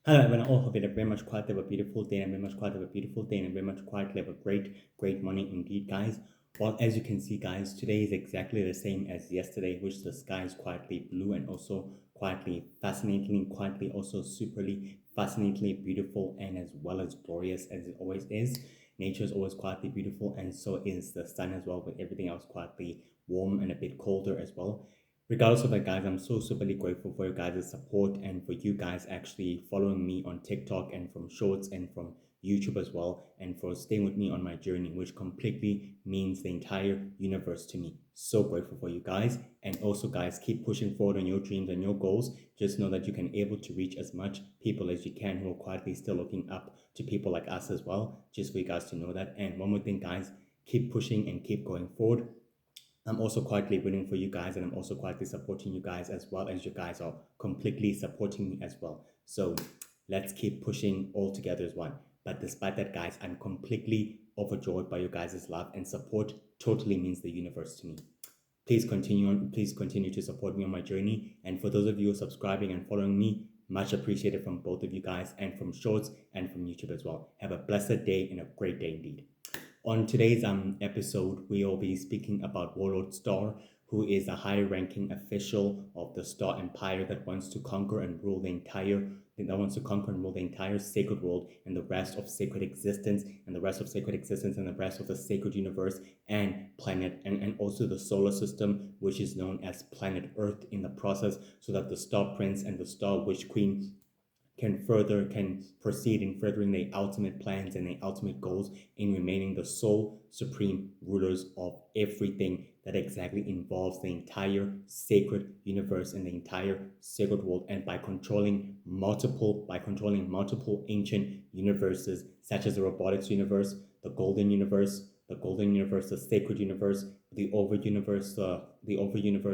Hello everyone, I all hope you had a very much quite have a beautiful day and very much quite have a beautiful day and very much quite have a great morning indeed, guys. Well, as you can see, guys, today is exactly the same as yesterday, which the sky is quietly blue and also quietly fascinatingly, quietly also superly fascinatingly beautiful and as well as glorious as it always is. Nature is always quietly beautiful, and so is the sun as well, with everything else quietly warm and a bit colder as well. Regardless of that, guys, I'm so superly grateful for your guys' support and for you guys actually following me on TikTok and from shorts and from YouTube as well, and for staying with me on my journey, which completely means the entire universe to me. So grateful for you guys. And also, guys, keep pushing forward on your dreams and your goals. Just know that you can able to reach as much people as you can who are quietly still looking up to people like us as well. Just for you guys to know that. And one more thing, guys, keep pushing and keep going forward. I'm also quietly rooting for you guys, and I'm also quietly supporting you guys as well as you guys are completely supporting me as well. So let's keep pushing all together as one. But despite that, guys, I'm completely overjoyed by you guys' love and support. Totally means the universe to me. Please continue to support me on my journey. And for those of you who are subscribing and following me, much appreciated from both of you guys and from shorts and from YouTube as well. Have a blessed day and a great day indeed. On today's episode, we will be speaking about Warlord Star, who is a high-ranking official of the Star Empire that wants to conquer and rule the entire sacred world and the rest of sacred existence and the rest of sacred existence and the rest of the sacred universe and planet and also the solar system, which is known as planet Earth in the process, so that the Star Prince and the Star Witch Queen can proceed in furthering their ultimate plans and their ultimate goals in remaining the sole supreme rulers of everything that exactly involves the entire sacred universe and the entire sacred world, and by controlling multiple ancient universes such as the robotics universe, the golden universe, the sacred universe, the over universe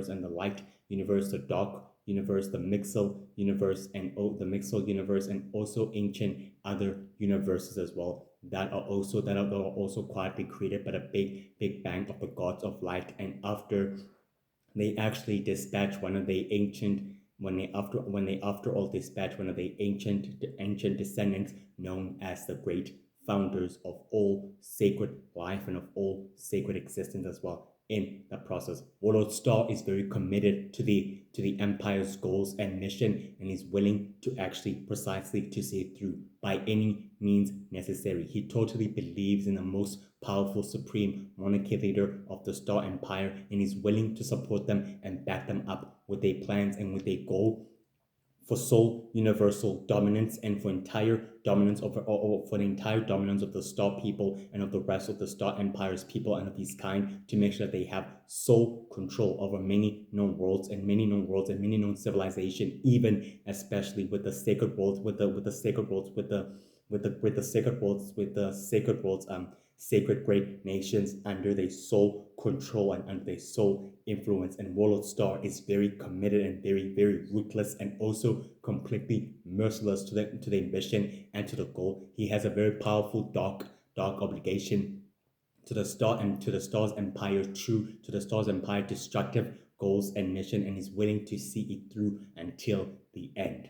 and the light universe, the dark universe, the Mixel universe, and also ancient other universes as well that are also quietly created by the big bang of the gods of light. And after they actually dispatch one of the ancient when they after all dispatch one of the ancient descendants known as the great founders of all sacred life and of all sacred existence as well. In the process, Warlord Star is very committed to the Empire's goals and mission, and is willing to actually precisely to see it through by any means necessary. He totally believes in the most powerful supreme monarchy leader of the Star Empire, and is willing to support them and back them up with their plans and with their goal for sole universal dominance and for entire dominance or for the entire dominance of the Star people and of the rest of the Star Empire's people and of his kind, to make sure that they have sole control over many known civilization, even especially with the sacred worlds, sacred great nations under their sole control and under their sole influence. And Warlord Star is very committed and very ruthless and also completely merciless to the ambition and to the goal. He has a very powerful dark obligation to the star and to the star's empire, true to the star's empire destructive goals and mission, and is willing to see it through until the end.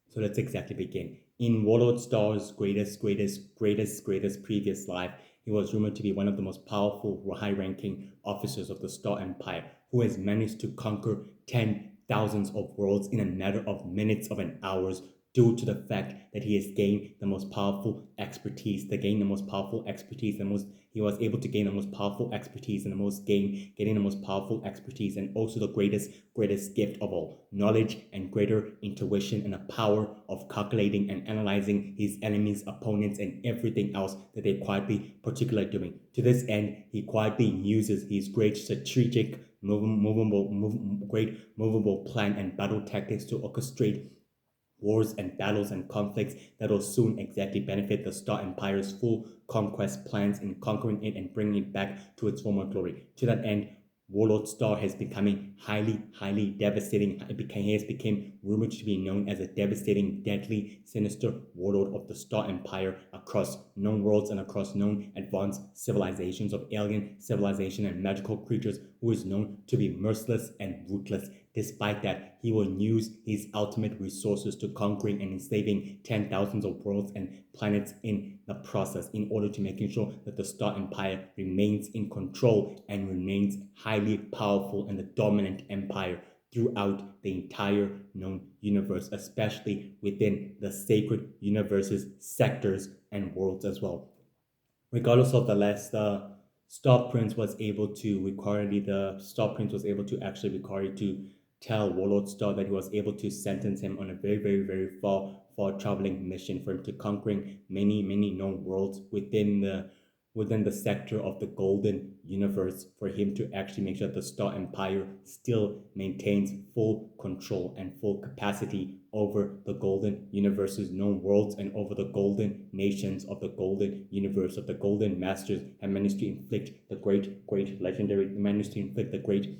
So let's exactly begin. In Warlord Star's greatest previous life, he was rumored to be one of the most powerful, high-ranking officers of the Star Empire, who has managed to conquer 10,000s of worlds in a matter of minutes of an hours, due to the fact that he has gained the most powerful expertise. He was able to gain the most powerful expertise and getting the most powerful expertise, and also the greatest gift of all, knowledge and greater intuition and a power of calculating and analyzing his enemies, opponents, and everything else that they're quietly particularly doing. To this end, he quietly uses his great strategic movable plan and battle tactics to orchestrate wars and battles and conflicts that will soon exactly benefit the Star Empire's full conquest plans in conquering it and bringing it back to its former glory. To that end, Warlord Star has becoming highly devastating. He has become rumored to be known as a devastating, deadly, sinister warlord of the Star Empire across known worlds and across known advanced civilizations of alien civilization and magical creatures, who is known to be merciless and ruthless Despite that, he will use his ultimate resources to conquering and enslaving 10,000s of worlds and planets in the process, in order to making sure that the Star Empire remains in control and remains highly powerful and the dominant empire throughout the entire known universe, especially within the sacred universes, sectors, and worlds as well. Regardless of the last, Star Prince was able to the Star Prince was able to actually record to tell Warlord Star that he was able to sentence him on a very, very, very far traveling mission for him to conquering many, many known worlds within the sector of the golden universe, for him to actually make sure that the Star Empire still maintains full control and full capacity over the golden universe's known worlds and over the golden nations of the golden universe of the golden masters, and managed to inflict the great legendary managed to inflict the great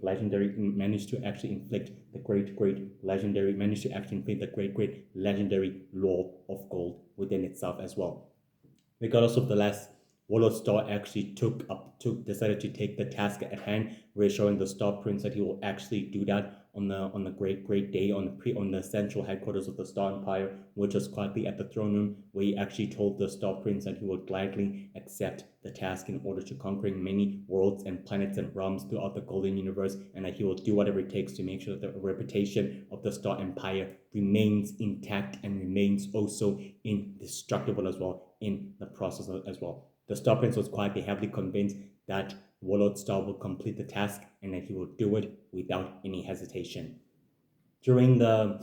legendary managed to actually inflict the great legendary managed to actually inflict the great legendary law of gold within itself as well. Regardless of the last, Warlord Star actually decided to take the task at hand, reassuring the Star Prince that he will actually do that on the great day on the central headquarters of the Star Empire, which was quietly at the throne room, where he actually told the Star Prince that he would gladly accept the task in order to conquering many worlds and planets and realms throughout the Golden Universe, and that he will do whatever it takes to make sure that the reputation of the Star Empire remains intact and remains also indestructible as well in the process as well. The Star Prince was quietly heavily convinced that Warlord Star will complete the task and that he will do it without any hesitation. During the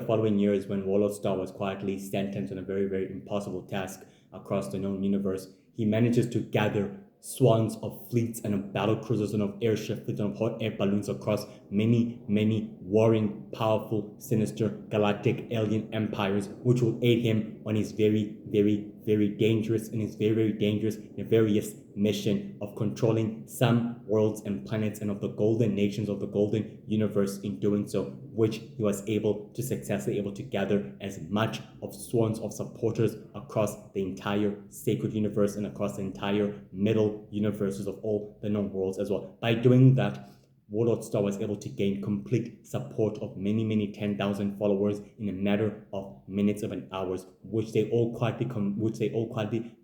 following years, when Warlord Star was quietly sentenced on a very, very impossible task across the known universe, he manages to gather swans of fleets and of battle cruisers and of airship fleets and of hot air balloons across many, many warring, powerful, sinister, galactic alien empires, which will aid him on his very, very, very dangerous nefarious mission of controlling some worlds and planets and of the golden nations of the golden universe. In doing so, which he was able to successfully able to gather as much of swans of supporters across the entire sacred universe and across the entire middle universes of all the known worlds as well. By doing that, Warlord Star was able to gain complete support of many, many 10,000 followers in a matter of minutes of an hours, which they all quietly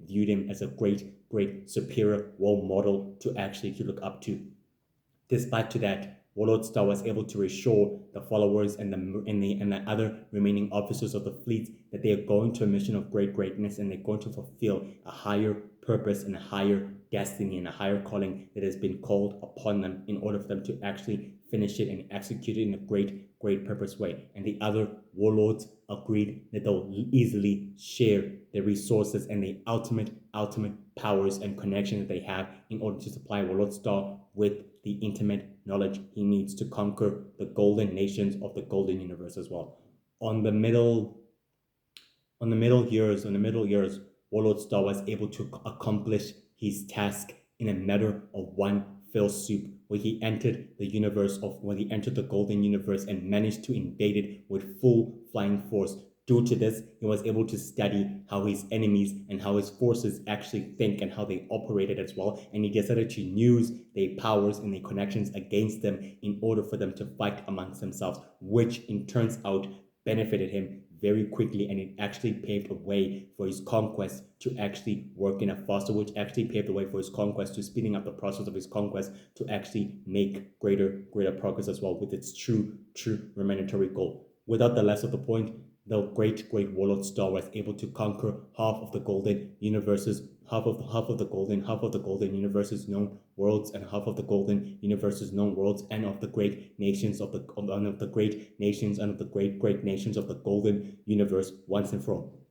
viewed him as a great superior role model to look up to. Despite to that, Warlord Star was able to reassure the followers and the other remaining officers of the fleet that they are going to a mission of greatness, and they're going to fulfill a higher purpose and a higher destiny and a higher calling that has been called upon them, in order for them to actually finish it and execute it in a great purpose way. And the other warlords agreed that they'll easily share their resources and the ultimate powers and connection that they have in order to supply Warlord Star with the intimate knowledge he needs to conquer the golden nations of the golden universe as well. On the middle years, Warlord Star was able to accomplish his task in a matter of one fell swoop, where he entered the golden universe and managed to invade it with full flying force. Due to this, he was able to study how his enemies and how his forces actually think and how they operated as well, and he decided to use their powers and their connections against them in order for them to fight amongst themselves, which in turns out benefited him very quickly, and it actually paved a way for his conquest to actually work in a faster, which actually paved the way for his conquest to speeding up the process of his conquest to actually make greater progress as well with its true remunerative goal. Without the less of the point, the great Warlord Star was able to conquer half of the golden universes known worlds, and half of the golden universes known worlds, and of the great nations of the great nations of the golden universe once and for all.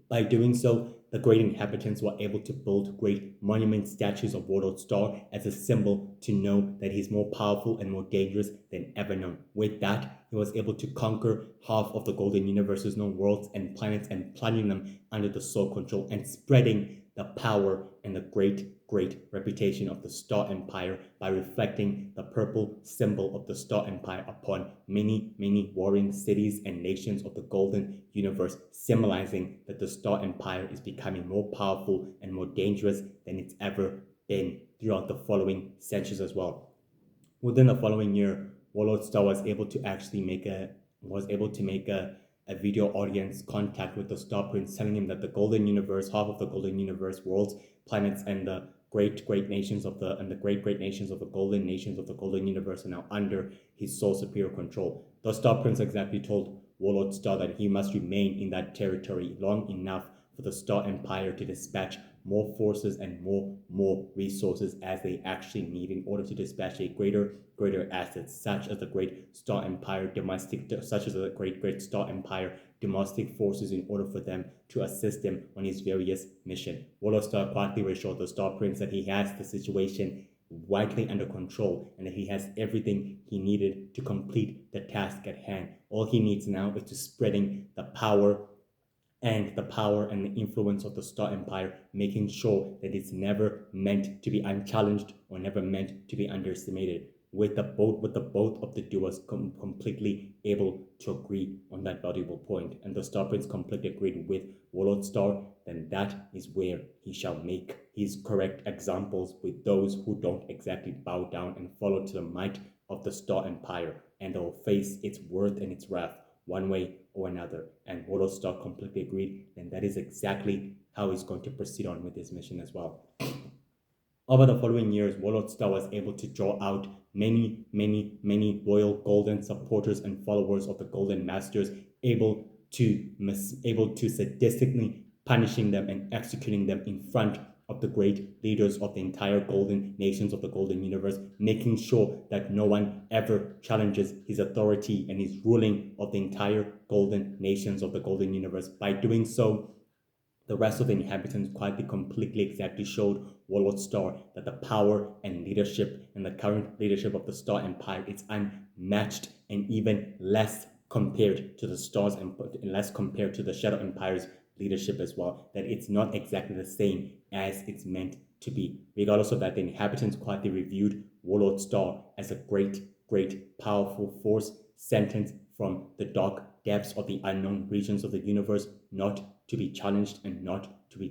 By doing so, the great inhabitants were able to build great monument statues of Warlord Star as a symbol to know that he's more powerful and more dangerous than ever known. With that, he was able to conquer half of the golden universe's known worlds and planets and plunging them under the sole control and spreading the power and the great reputation of the Star Empire by reflecting the purple symbol of the Star Empire upon many warring cities and nations of the golden universe, symbolizing that the Star Empire is becoming more powerful and more dangerous than it's ever been throughout the following centuries as well. Within the following year, Warlord Star was able to actually make a video audience contact with the Star Prince, telling him that the Golden Universe, half of the Golden Universe, worlds, planets, and the great nations of the great nations of the Golden nations of the Golden Universe are now under his sole superior control. The Star Prince exactly told Warlord Star that he must remain in that territory long enough for the Star Empire to dispatch more forces and more resources as they actually need in order to dispatch a greater assets such as the great Star Empire great Star Empire domestic forces in order for them to assist him on his various mission. Warlord Star quietly reassured the Star Prince that he has the situation widely under control and that he has everything he needed to complete the task at hand. All he needs now is to spreading the power and the influence of the Star Empire, making sure that it's never meant to be unchallenged or never meant to be underestimated. With the both of the duos completely able to agree on that valuable point, and the Star Prince completely agreed with Warlord Star, then that is where he shall make his correct examples with those who don't exactly bow down and follow to the might of the Star Empire, and they'll face its worth and its wrath one way or another. And Warlord Star completely agreed, and that is exactly how he's going to proceed on with his mission as well. Over the following years, Warlord Star was able to draw out many loyal golden supporters and followers of the Golden Masters, able to sadistically punishing them and executing them in front of the great leaders of the entire golden nations of the Golden Universe, making sure that no one ever challenges his authority and his ruling of the entire golden nations of the Golden Universe. By doing so, the rest of the inhabitants quietly completely exactly showed Warlord Star that the power and leadership and the current leadership of the Star Empire is unmatched and even less compared to the Stars and less compared to the Shadow Empire's leadership as well. That it's not exactly the same as it's meant to be. Regardless of that, the inhabitants quietly reviewed Warlord Star as a great, powerful force sentenced from the dark depths of the unknown regions of the universe, not to be challenged and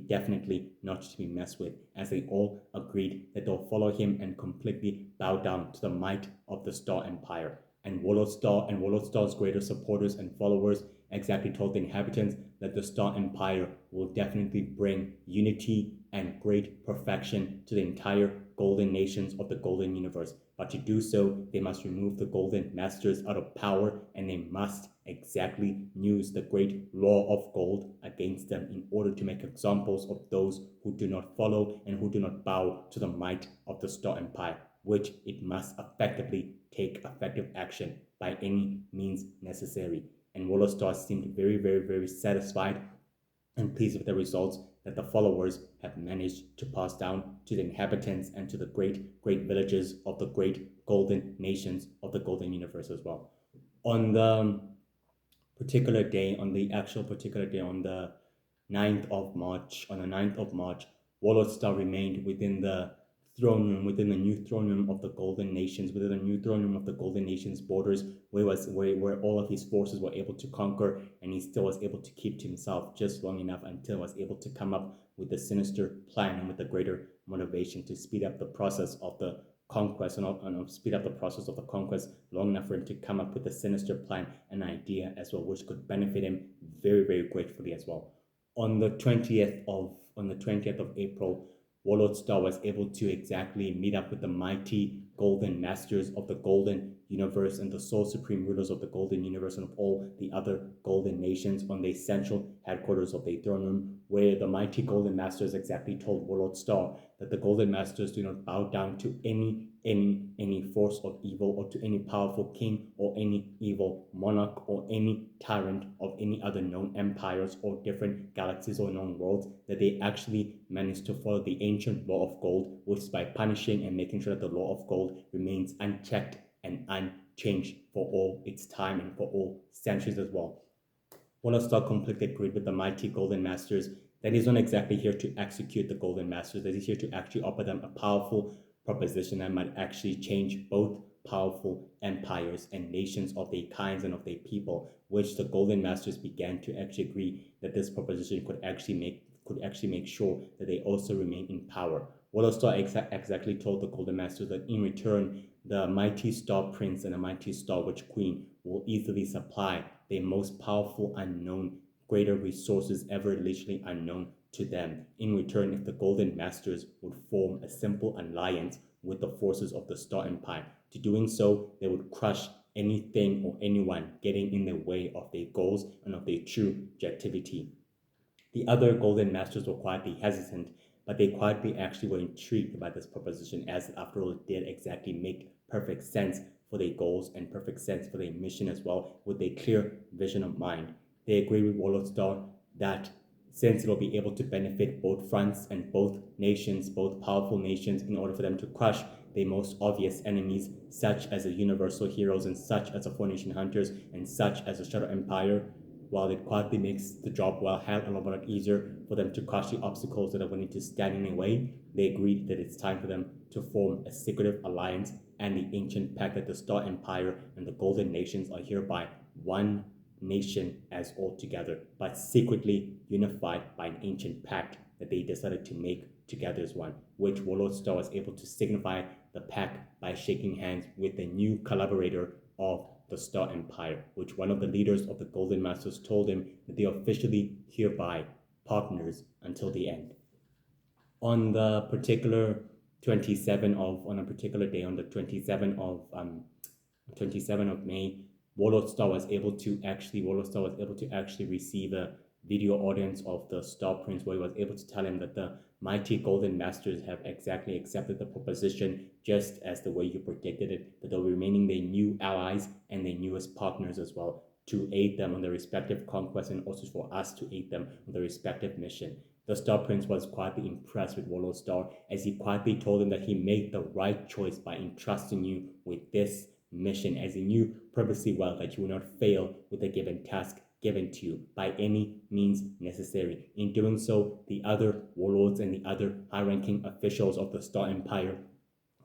definitely not to be messed with, as they all agreed that they'll follow him and completely bow down to the might of the Star Empire. And Warlord Star's greater supporters and followers exactly told the inhabitants that the Star Empire will definitely bring unity and great perfection to the entire golden nations of the Golden Universe. But to do so, they must remove the Golden Masters out of power, and they must exactly use the great law of gold against them in order to make examples of those who do not follow and who do not bow to the might of the Star Empire, which it must effectively take effective action by any means necessary. And Warlord Star seemed very satisfied and pleased with the results that the followers have managed to pass down to the inhabitants and to the great villages of the great golden nations of the Golden Universe as well. On the particular day, on the actual particular day, on the 9th of March, Warlord Star remained within the throne room, within the new throne room of the Golden Nations, within the new throne room of the Golden Nations borders, where all of his forces were able to conquer, and he still was able to keep to himself just long enough until he was able to come up with the sinister plan and with the greater motivation to speed up the process of the conquest and speed up the process of the conquest long enough for him to come up with a sinister plan and idea as well, which could benefit him very gratefully as well. On the 20th of April, Warlord Star was able to exactly meet up with the mighty golden masters of the Golden Universe and the sole supreme rulers of the Golden Universe and of all the other golden nations on the central headquarters of the throne room, where the mighty golden masters exactly told Warlord Star that the golden masters do not bow down to any force of evil or to any powerful king or any evil monarch or any tyrant of any other known empires or different galaxies or known worlds, that they actually managed to follow the ancient law of gold, which is by punishing and making sure that the law of gold remains unchecked and unchanged for all its time and for all centuries as well. Warlord Star completely agreed with the mighty Golden Masters that he's not exactly here to execute the Golden Masters, that he's here to actually offer them a powerful proposition that might actually change both powerful empires and nations of their kinds and of their people, which the Golden Masters began to actually agree that this proposition could actually make sure that they also remain in power. Warlord Star exactly told the Golden Masters that in return, the mighty Star Prince and the mighty Star Witch Queen will easily supply the most powerful unknown, greater resources ever literally unknown to them. In return, if the Golden Masters would form a simple alliance with the forces of the Star Empire, to doing so, they would crush anything or anyone getting in the way of their goals and of their true objectivity. The other Golden Masters were quietly hesitant, but they quietly actually were intrigued by this proposition, as after all, it did exactly make perfect sense for their goals and perfect sense for their mission as well, with a clear vision of mind. They agree with Warlord Star that since it will be able to benefit both fronts and both nations, both powerful nations, in order for them to crush the most obvious enemies, such as the Universal Heroes and such as the Four Nation Hunters and such as the Shadow Empire, while it quietly makes the job well hell a lot easier for them to crush the obstacles that are willing to stand in their way, they agreed that it's time for them to form a secretive alliance and the ancient pact that the Star Empire and the Golden Nations are hereby one nation as all together, but secretly unified by an ancient pact that they decided to make together as one, which Warlord Star was able to signify the pact by shaking hands with the new collaborator of the Star Empire, which one of the leaders of the Golden Masters told him that they are officially hereby partners until the end. On the particular 27 of on a particular day, on the 27 of May, Warlord Star was able to actually receive a video audience of the Star Prince, where he was able to tell him that the mighty Golden Masters have exactly accepted the proposition just as the way you predicted it, that they'll be remaining their new allies and their newest partners as well, to aid them on their respective conquests and also for us to aid them on their respective mission. The Star Prince was quietly impressed with Warlord Star, as he quietly told him that he made the right choice by entrusting you with this mission, as he knew purposely well that you would not fail with a given task given to you by any means necessary. In doing so, the other warlords and the other high-ranking officials of the Star Empire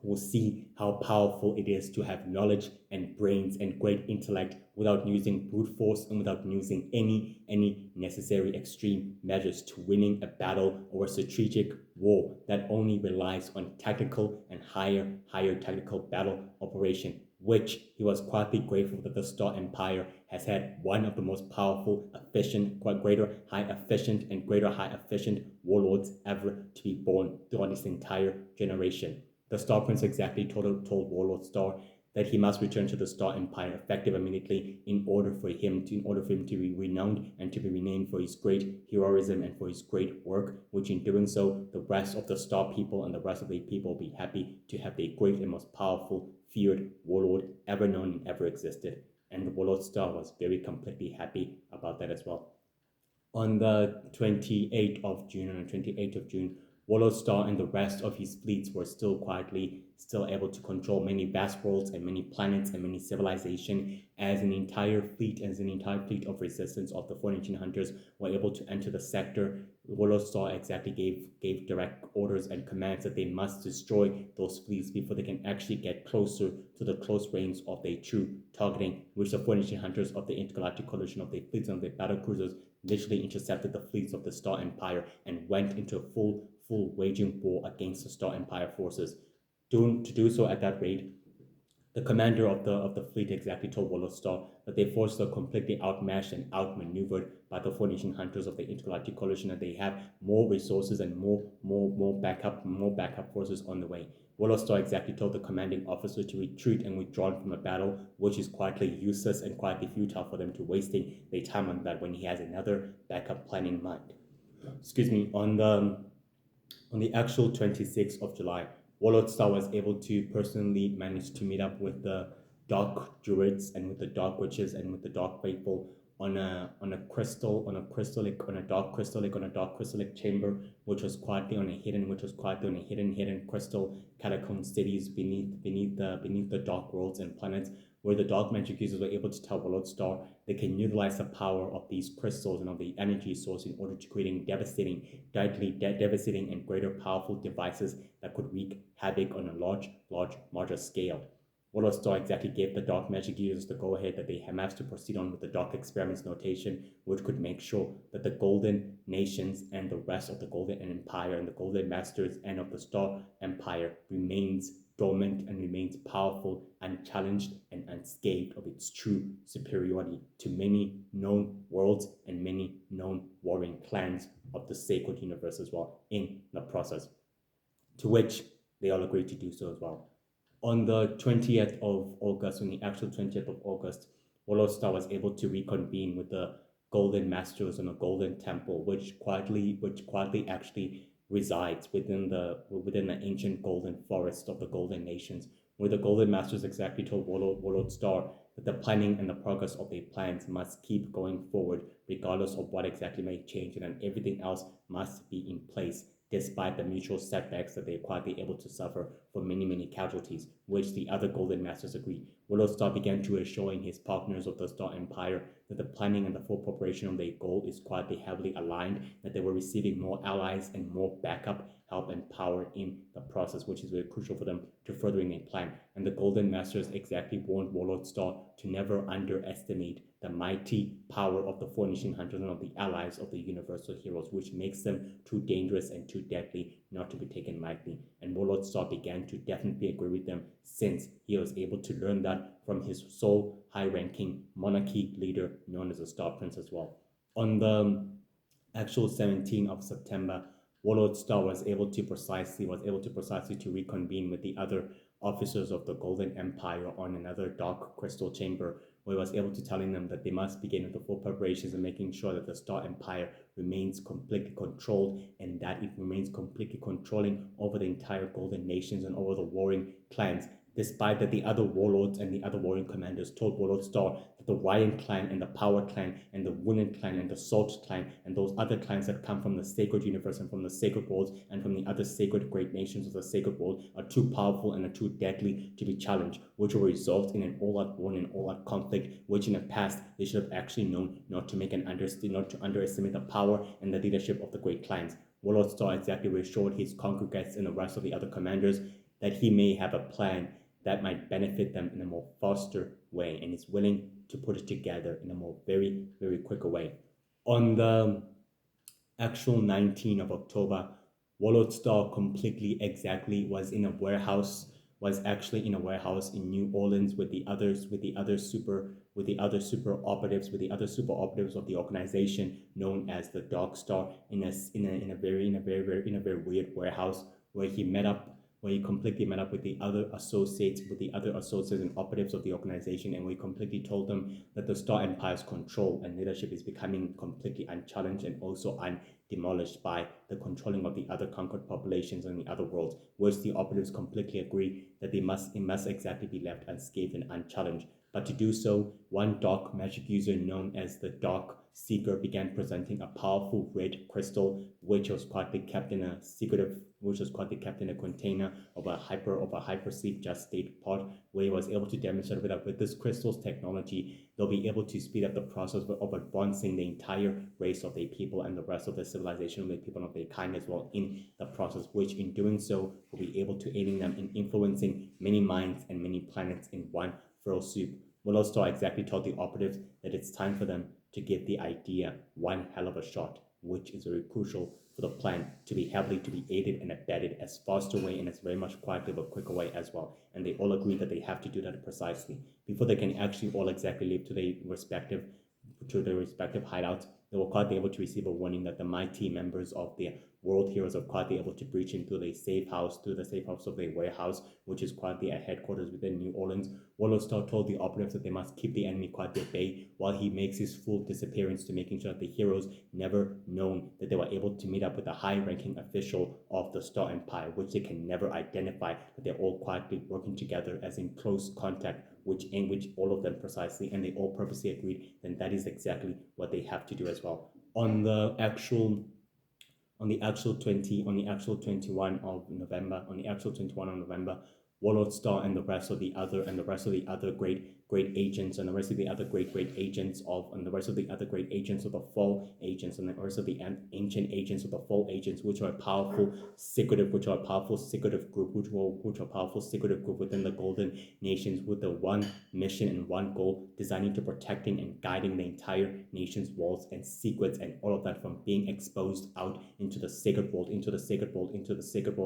will see how powerful it is to have knowledge and brains and great intellect without using brute force and without using any necessary extreme measures to winning a battle or a strategic war that only relies on tactical and higher tactical battle operation, which he was quietly grateful that the Star Empire has had one of the most powerful, efficient, greater high efficient warlords ever to be born throughout this entire generation. The Star Prince exactly told Warlord Star that he must return to the Star Empire effective immediately in order for him to be renowned and to be renamed for his great heroism and for his great work, which in doing so, the rest of the Star people and the rest of the people will be happy to have the great and most powerful, feared warlord ever known and ever existed. And the Warlord Star was very completely happy about that as well. On the 28th of June, Warlord Star and the rest of his fleets were still able to control many vast worlds and many planets and many civilizations, as an entire fleet of resistance of the Four Nation Hunters were able to enter the sector. Warlord Star exactly gave direct orders and commands that they must destroy those fleets before they can actually get closer to the close range of their true targeting, which the Four Nation Hunters of the Intergalactic Coalition of their fleets and their battle cruisers literally intercepted the fleets of the Star Empire and went into a full waging war against the Star Empire forces. To do so at that rate, the commander of the fleet exactly told Warlord Star that their forces are completely outmatched and outmaneuvered by the Four Nation Hunters of the Intergalactic Coalition, and they have more resources and more backup forces on the way. Warlord Star exactly told the commanding officer to retreat and withdraw from a battle, which is quietly useless and quietly futile for them to wasting their time on that when he has another backup plan in mind. On the actual 26th of July, Warlord Star was able to personally manage to meet up with the Dark Druids and with the Dark Witches and with the Dark Faithful on a dark crystallic chamber, which was quietly on a hidden crystal catacomb cities beneath the dark worlds and planets, where the dark magic users were able to tell Warlord Star they can utilize the power of these crystals and of the energy source in order to create devastating and greater powerful devices that could wreak havoc on a larger scale. Warlord Star exactly gave the dark magic users the go-ahead that they have to proceed on with the dark experiments notation, which could make sure that the Golden Nations and the rest of the Golden Empire and the Golden Masters and of the Star Empire remains dormant and remains powerful, unchallenged, and unscathed of its true superiority to many known worlds and many known warring clans of the sacred universe as well in the process, to which they all agreed to do so as well. On the 20th of August, on the actual 20th of August, Warlord Star was able to reconvene with the Golden Masters in a Golden Temple, which quietly actually resides within the ancient Golden Forest of the Golden Nations, where the Golden Masters exactly told Warlord Star that the planning and the progress of their plans must keep going forward, regardless of what exactly may change, and then everything else must be in place despite the mutual setbacks that they're quietly able to suffer for many casualties, which the other Golden Masters agree. Warlord Star began to assuring his partners of the Star Empire that the planning and the full preparation of their goal is quietly heavily aligned, that they were receiving more allies and more backup, help, and power in the process, which is very crucial for them to furthering their plan. And the Golden Masters exactly warned Warlord Star to never underestimate the mighty power of the Four Nation Hunters and of the allies of the Universal Heroes, which makes them too dangerous and too deadly not to be taken lightly. And Warlord Star began to definitely agree with them, since he was able to learn that from his sole high-ranking monarchy leader known as the Star Prince as well. On the actual 17th of September, Warlord Star was able to precisely to reconvene with the other officers of the Golden Empire on another dark crystal chamber, where he was able to telling them that they must begin with the full preparations and making sure that the Star Empire remains completely controlled, and that it remains completely controlling over the entire Golden Nations and over the warring clans, despite that the other warlords and the other warring commanders told Warlord Star that the Ryan clan and the Power clan and the Woolen clan and the Salt clan and those other clans that come from the sacred universe and from the sacred worlds and from the other sacred great nations of the sacred world are too powerful and are too deadly to be challenged, which will result in an all-out war and an all-out conflict, which in the past they should have actually known not to underestimate the power and the leadership of the great clans. Warlord Star exactly reassured his congregates and the rest of the other commanders that he may have a plan that might benefit them in a more faster way, and is willing to put it together in a more very quicker way. On the actual 19th of October, Warlord Star completely exactly was actually in a warehouse in New Orleans with the other super operatives of the organization known as the Dark Star in a very weird warehouse where he completely met up with the other associates and operatives of the organization, and we completely told them that the Star Empire's control and leadership is becoming completely unchallenged and also undemolished by the controlling of the other conquered populations in the other worlds, which the operatives completely agree that it must exactly be left unscathed and unchallenged. But to do so, one dark magic user known as the Dark Seeker began presenting a powerful red crystal, which was quietly kept in a container of a hypersafe just state pod, where he was able to demonstrate that with this crystal's technology, they'll be able to speed up the process of advancing the entire race of their people and the rest of the civilization of the people of their kind as well in the process, which in doing so will be able to aiding them in influencing many minds and many planets in one fell swoop. Warlord Star exactly told the operatives that it's time for them to give the idea one hell of a shot, which is very crucial for the plan to be aided and abetted as faster way and as very much quietly but quicker way as well. And they all agree that they have to do that precisely before they can actually all exactly leave to their respective hideouts. They were quite able to receive a warning that the mighty members of the world heroes are quite able to breach into the safe house of their warehouse, which is quietly a headquarters within New Orleans. Warlord Star told the operatives that they must keep the enemy quite at bay while he makes his full disappearance to making sure that the heroes never known that they were able to meet up with a high-ranking official of the Star Empire, which they can never identify, that they're all quietly working together as in close contact, which all of them precisely, and they all purposely agreed, then that is exactly what they have to do as well. On the actual 21 of November, Warlord Star and the rest of the other great great agents and the rest of the other great agents of and the rest of the other great agents of the fall agents and the rest of the ancient agents of the fall agents, which are a powerful secretive group, which are a powerful secretive group within the Golden Nations with the one mission and one goal, designing to protecting and guiding the entire nation's walls and secrets and all of that from being exposed out into the sacred world,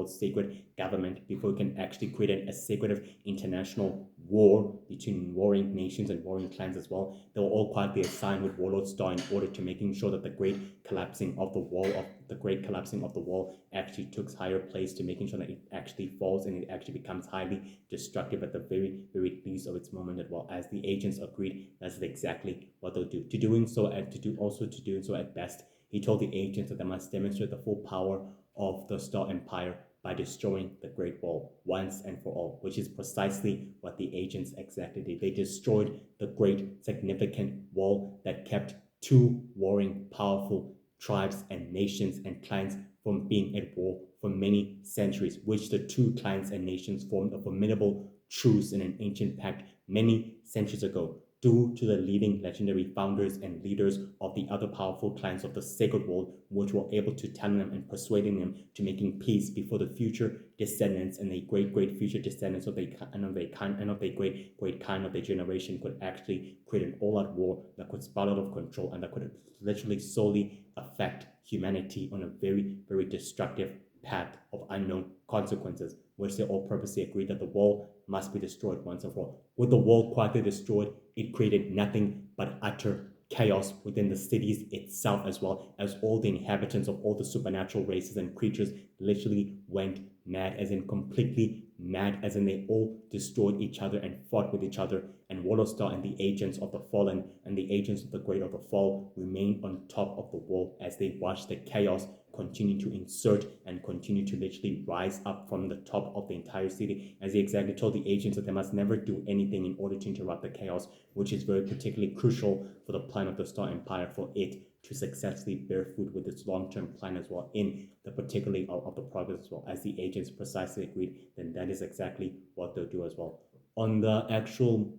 sacred government, before we can actually create a secretive international war between warring nations and warring clans as well. They were all quietly assigned with Warlord Star in order to making sure that the great collapsing of the wall actually took higher place, to making sure that it actually falls and it actually becomes highly destructive at the very least of its moment, as well as the agents agreed that's exactly what they'll do. To doing so at best, he told the agents that they must demonstrate the full power of the Star Empire by destroying the Great Wall once and for all, which is precisely what the agents exactly did. They destroyed the great significant wall that kept two warring powerful tribes and nations and clans from being at war for many centuries, which the two clans and nations formed a formidable truce in an ancient pact many centuries ago, due to the leading legendary founders and leaders of the other powerful clans of the Sacred World, which were able to tell them and persuading them to making peace before the future descendants and the great future descendants of the great kind of the generation could actually create an all-out war that could spiral out of control and that could literally solely affect humanity on a very destructive path of unknown consequences, which they all purposely agreed that the wall must be destroyed once and for all. With the wall quietly destroyed, it created nothing but utter chaos within the cities itself, as well as all the inhabitants of all the supernatural races and creatures literally went mad, as in completely mad, as in they all destroyed each other and fought with each other. And Warlord Star and the agents of the fallen and the agents of the great of the fall remained on top of the wall as they watched the chaos continue to insert and continue to literally rise up from the top of the entire city, as he exactly told the agents that they must never do anything in order to interrupt the chaos, which is very particularly crucial for the plan of the Star Empire, for it to successfully bear fruit with its long-term plan as well, in the particularly of the progress as well. As the agents precisely agreed, then that is exactly what they'll do as well. On the actual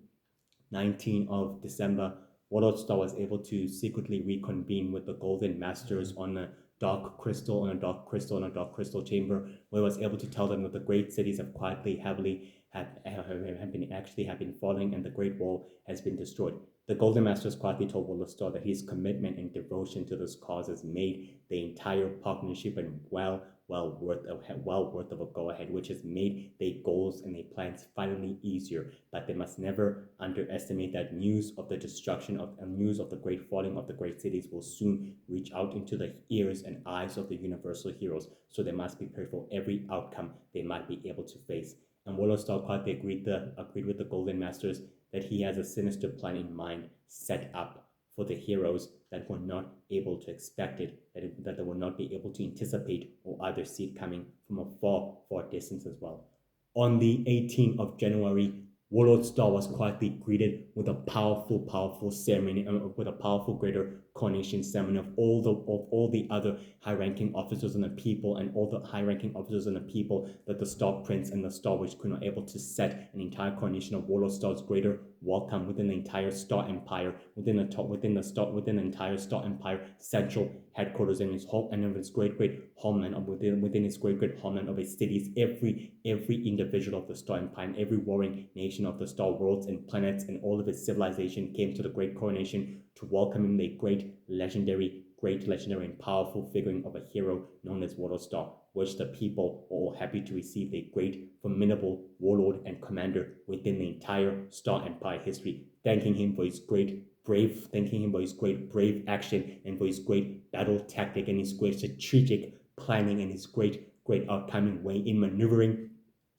19th of December, Warlord Star was able to secretly reconvene with the Golden Masters on a dark crystal chamber, where it was able to tell them that the great cities have quietly, heavily have been falling, and the Great Wall has been destroyed. The Golden Masters quietly told Warlord Star that his commitment and devotion to this cause has made the entire partnership and well worth of a go-ahead, which has made their goals and their plans finally easier. But they must never underestimate that news of the destruction of news of the great falling of the great cities will soon reach out into the ears and eyes of the universal heroes. So they must be prepared for every outcome they might be able to face. And Warlord Star quietly agreed with the Golden Masters that he has a sinister plan in mind set up for the heroes that were not able to expect it, that they will not be able to anticipate or either see it coming from a far distance as well. On the 18th of January, Warlord Star was quietly greeted with a powerful ceremony, with a powerful greater coronation ceremony of all the other high-ranking officers and the people, and all the high-ranking officers and the people that the Star Prince and the Star Witch Queen were able to set an entire coronation of Warlord Star's greater welcome within the entire Star Empire, within the entire Star Empire central headquarters and its whole and of its great homeland, within its great homeland of its cities. Every individual of the Star Empire and every warring nation of the Star Worlds and planets and all of its civilization came to the great coronation to welcome him, the great legendary and powerful figure of a hero known as Warlord Star, which the people were all happy to receive a great, formidable warlord and commander within the entire Star Empire history, thanking him for his great brave action and for his great battle tactic and his great strategic planning and his great outcoming way in maneuvering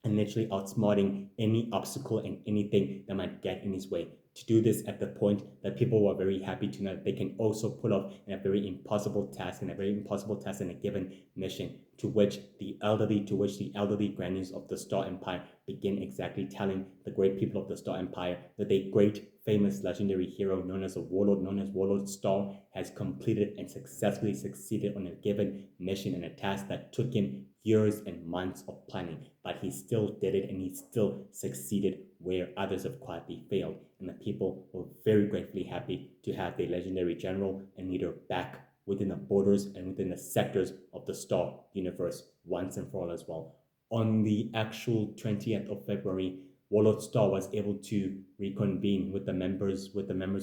and literally outsmarting any obstacle and anything that might get in his way. To do this at the point that people were very happy to know that they can also pull off a very impossible task and a given mission, to which the elderly grannies of the Star Empire begin exactly telling the great people of the Star Empire that their great famous legendary hero known as a Warlord, known as Warlord Star, has completed and successfully succeeded on a given mission and a task that took him years and months of planning, but he still did it and he still succeeded where others have quietly failed. And the people were very gratefully happy to have their legendary general and leader back within the borders and within the sectors of the Star universe once and for all as well. On the actual 20th of February, Warlord Star was able to reconvene with the members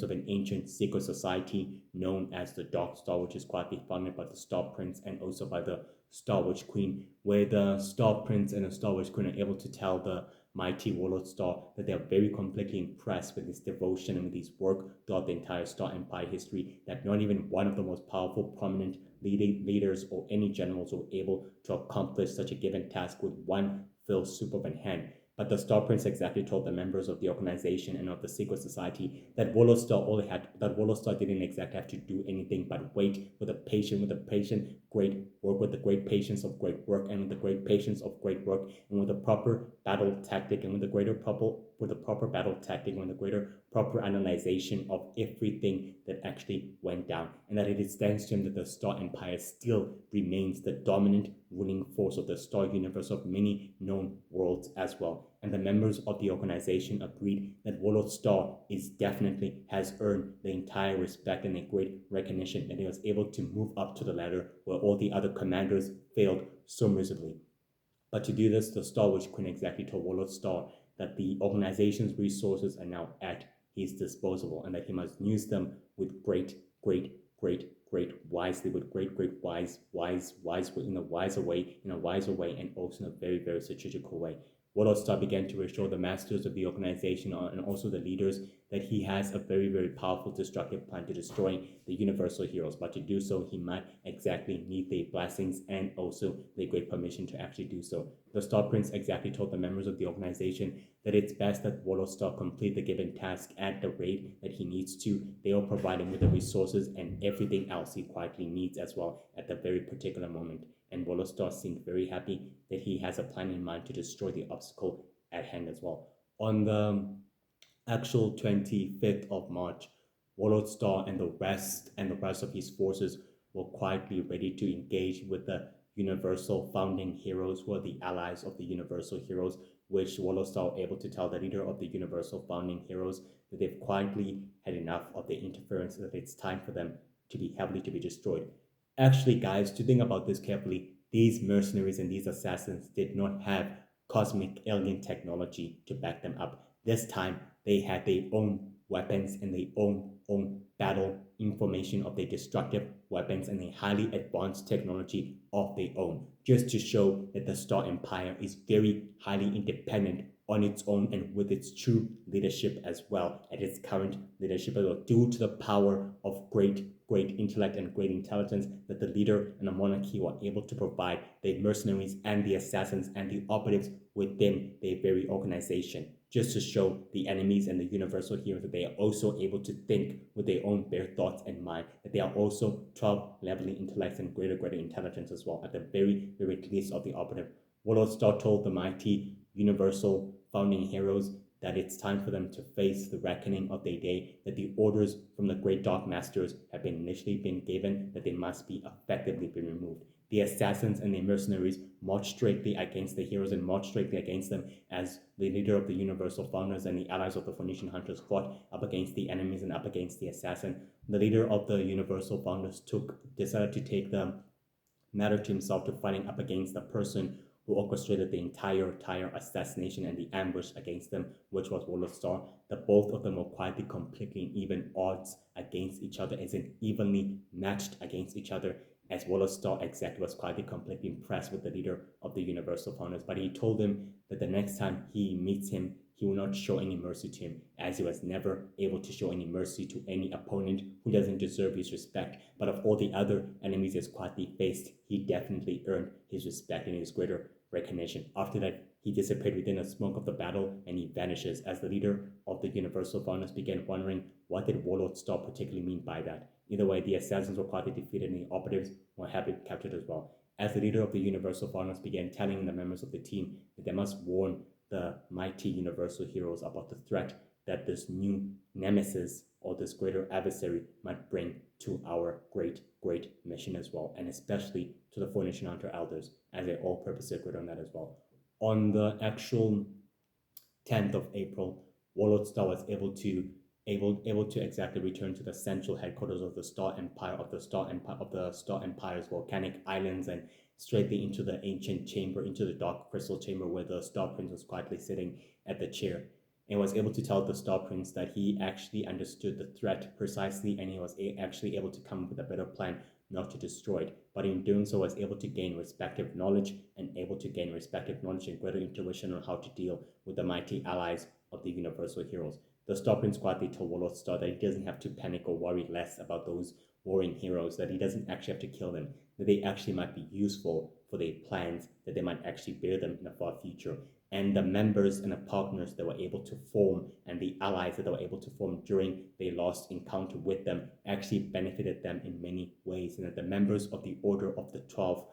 of an ancient secret society known as the Dark Star, which is quietly founded by the Star Prince and also by the Star Witch Queen, where the Star Prince and the Star Witch Queen are able to tell the mighty Warlord Star that they are very completely impressed with his devotion and with his work throughout the entire Star Empire history, that not even one of the most powerful, prominent leaders or any generals were able to accomplish such a given task with one fell swoop of a hand. But the Star Prince exactly told the members of the organization and of the secret society that Warlord Star didn't exactly have to do anything but wait with the patient, great work, with the great patience of great work, and with the great patience of great work, and with the proper battle tactic, and with the proper battle tactic, and with the greater proper analyzation of everything that actually went down, and that it stands to him that the Star Empire still remains the dominant ruling force of the Star universe of many known worlds as well. And the members of the organization agreed that Warlord Star has earned the entire respect and a great recognition, that he was able to move up to the ladder where all the other commanders failed so miserably. But to do this, the Star Witch Queen exactly told Warlord Star that the organization's resources are now at his disposal and that he must use them with wisely, with in a wiser way, and also in a very, very strategical way. Warlord Star began to reassure the masters of the organization and also the leaders that he has a very, very powerful destructive plan to destroy the universal heroes. But to do so, he might exactly need their blessings and also their great permission to actually do so. The Star Prince exactly told the members of the organization that it's best that Warlord Star complete the given task at the rate that he needs to. They will provide him with the resources and everything else he quietly needs as well at the very particular moment. And Warlord Star seemed very happy that he has a plan in mind to destroy the obstacle at hand as well. On the actual 25th of March, Warlord Star and the rest of his forces were quietly ready to engage with the Universal Founding Heroes, who are the allies of the Universal Heroes, which Warlord Star were able to tell the leader of the Universal Founding Heroes that they've quietly had enough of the interference, that it's time for them to be destroyed. Actually, guys, to think about this carefully, these mercenaries and these assassins did not have cosmic alien technology to back them up. This time, they had their own weapons and their own battle information of their destructive weapons and a highly advanced technology of their own, just to show that the Star Empire is very highly independent on its own and with its true leadership as well, at its current leadership, due to the power of great intellect and great intelligence that the leader and the monarchy were able to provide the mercenaries and the assassins and the operatives within their very organization, just to show the enemies and the universal heroes that they are also able to think with their own bare thoughts and mind, that they are also 12 leveling intellects and greater intelligence as well, at the very, very least of the operative. Warlord Star told the mighty Universal Founding Heroes that it's time for them to face the reckoning of their day, that the orders from the great Dark Masters have initially been given, that they must be effectively been removed. The assassins and the mercenaries marched straightly against the heroes and marched straightly against them as the leader of the Universal Founders and the allies of the Phoenician Hunters fought up against the enemies and up against the assassin. The leader of the Universal Founders decided to take the matter to himself to fighting up against the person who orchestrated the entire assassination and the ambush against them, which was Warlord Star. That both of them were quietly completely in even odds against each other, as in evenly matched against each other, as Warlord Star exactly was quietly completely impressed with the leader of the Universal Founders. But he told him that the next time he meets him, he will not show any mercy to him, as he was never able to show any mercy to any opponent who doesn't deserve his respect. But of all the other enemies he's quietly faced, he definitely earned his respect and his greater recognition. After that, he disappeared within the smoke of the battle and he vanishes, as the leader of the Universal Founders began wondering what did Warlord Star particularly mean by that. Either way, the assassins were quietly defeated and the operatives were happily captured as well. As the leader of the Universal Founders began telling the members of the team that they must warn the mighty Universal heroes about the threat that this new nemesis or this greater adversary might bring to our great mission as well, and especially to the Four Nation Hunter elders, as they all purposely agreed on that as well. On the actual 10th of April, Warlord Star was able to exactly return to the central headquarters of the Star Empire of the Star Empire's volcanic islands, and straightly into the ancient chamber, into the dark crystal chamber where the Star Prince was quietly sitting at the chair, and was able to tell the Star Prince that he actually understood the threat precisely, and he was actually able to come up with a better plan not to destroy it, but in doing so was able to gain respective knowledge and greater intuition on how to deal with the mighty allies of the Universal Heroes. The Star Prince quietly told Warlord Star that he doesn't have to panic or worry less about those warring heroes, that he doesn't actually have to kill them, that they actually might be useful for their plans, that they might actually bear them in the far future. And the members and the partners that were able to form and the allies that they were able to form during their last encounter with them actually benefited them in many ways, and that the members of the Order of the 12,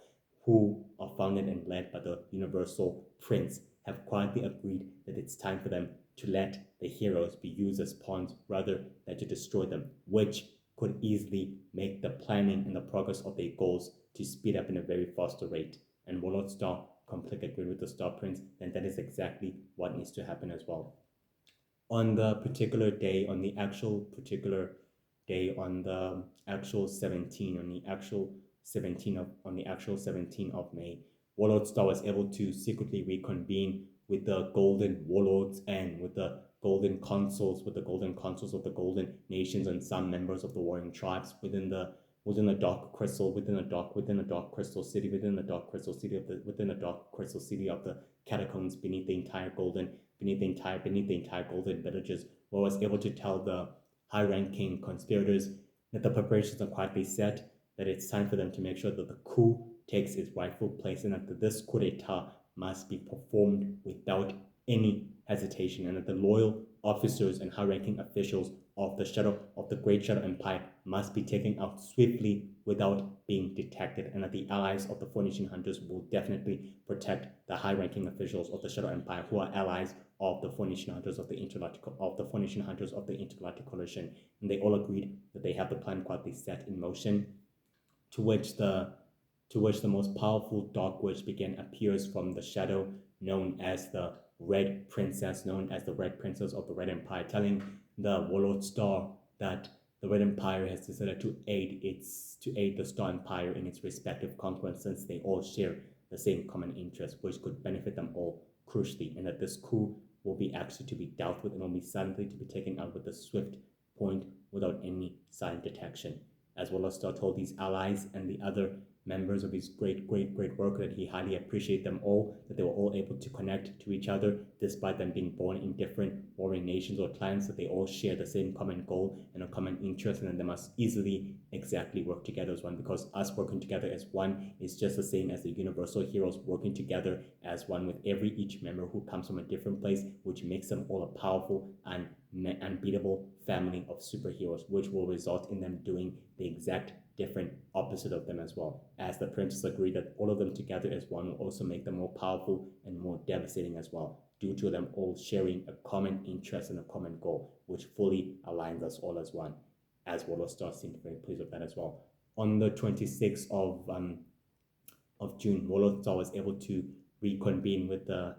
who are founded and led by the Universal Prince, have quietly agreed that it's time for them to let the heroes be used as pawns rather than to destroy them, which could easily make the planning and the progress of their goals to speed up in a very faster rate. And Warlord Star completely agreed with the Star Prince, and that is exactly what needs to happen as well. On the particular day, on the actual 17th of May, Warlord Star was able to secretly reconvene with the Golden Warlords and with the Golden Consuls, of the Golden Nations and some members of the warring tribes within the dark crystal city of the catacombs beneath the entire golden villages, where I was able to tell the high-ranking conspirators that the preparations are quietly set, that it's time for them to make sure that the coup takes its rightful place, and that this coup d'etat must be performed without any hesitation, and that the loyal officers and high-ranking officials of the Great Shadow Empire must be taken out swiftly without being detected, and that the allies of the Four Nation Hunters will definitely protect the high-ranking officials of the Shadow Empire, who are allies of the Four Nation Hunters of the Intergalactic Coalition. And they all agreed that they have the plan quietly set in motion, to which the most powerful dark witch again appears from the shadow, known as the Red Princess of the Red Empire, telling the Warlord Star that the Red Empire has decided to aid the Star Empire in its respective conquest, since they all share the same common interest, which could benefit them all crucially, and that this coup will be actually to be dealt with and will be silently to be taken out with a swift point without any silent detection. As Warlord Star told these allies and the other members of his great work that he highly appreciated them all, that they were all able to connect to each other despite them being born in different warring nations or clans, that they all share the same common goal and a common interest, and that they must easily exactly work together as one, because us working together as one is just the same as the Universal Heroes working together as one, with each member who comes from a different place, which makes them all a powerful and unbeatable family of superheroes, which will result in them doing the exact different opposite of them as well, as the princess agreed that all of them together as one will also make them more powerful and more devastating as well, due to them all sharing a common interest and a common goal, which fully aligns us all as one, as Warlord Star seemed very pleased with that as well. On the 26th of June, Warlord Star was able to reconvene with the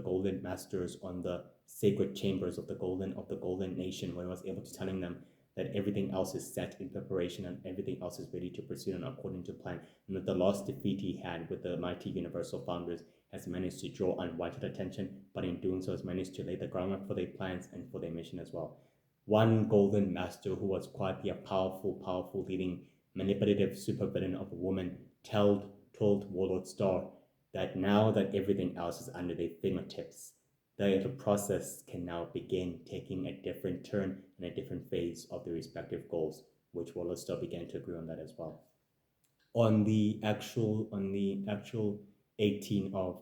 Golden Masters on the sacred chambers of the Golden Nation, where he was able to telling them that everything else is set in preparation and everything else is ready to proceed on according to plan, and that the last defeat he had with the mighty Universal Founders has managed to draw unwanted attention, but in doing so has managed to lay the groundwork for their plans and for their mission as well. One Golden Master, who was quite a powerful leading manipulative supervillain of a woman, told Warlord Star that now that everything else is under their fingertips, the process can now begin taking a different turn and a different phase of their respective goals, which Warlord Star began to agree on that as well. On the actual 18th of